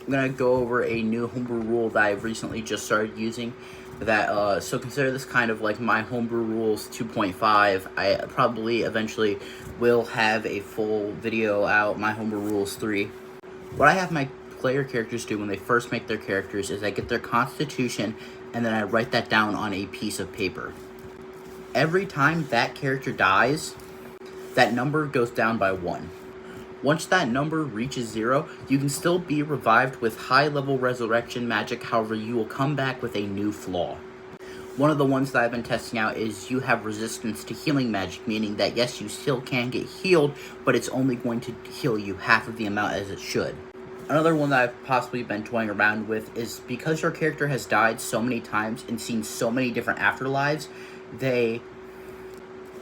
I'm gonna go over a new homebrew rule that I've recently just started using. So consider this kind of like my homebrew rules 2.5. I probably eventually will have a full video out, my homebrew rules 3. What I have my player characters do when they first make their characters is I get their constitution and then I write that down on a piece of paper. Every time that character dies, that number goes down by 1. Once that number reaches 0, you can still be revived with high-level resurrection magic, however, you will come back with a new flaw. One of the ones that I've been testing out is you have resistance to healing magic, meaning that yes, you still can get healed, but it's only going to heal you half of the amount as it should. Another one that I've possibly been toying around with is because your character has died so many times and seen so many different afterlives, they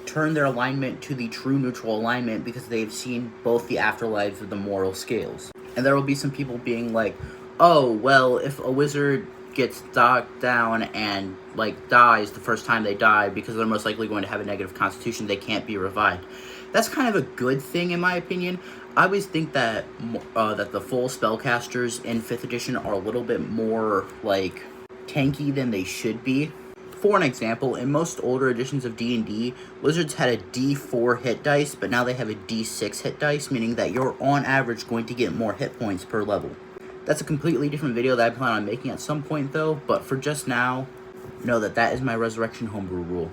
turn their alignment to the true neutral alignment because they've seen both the afterlives of the moral scales. And there will be some people being like, oh, well, if a wizard gets knocked down and like dies the first time they die because they're most likely going to have a negative constitution, they can't be revived. That's kind of a good thing in my opinion. I always think that that the full spellcasters in 5th edition are a little bit more like tanky than they should be. For an example, in most older editions of D&D, wizards had a D4 hit dice, but now they have a D6 hit dice, meaning that you're on average going to get more hit points per level. That's a completely different video that I plan on making at some point though, but for just now, know that that is my resurrection homebrew rule.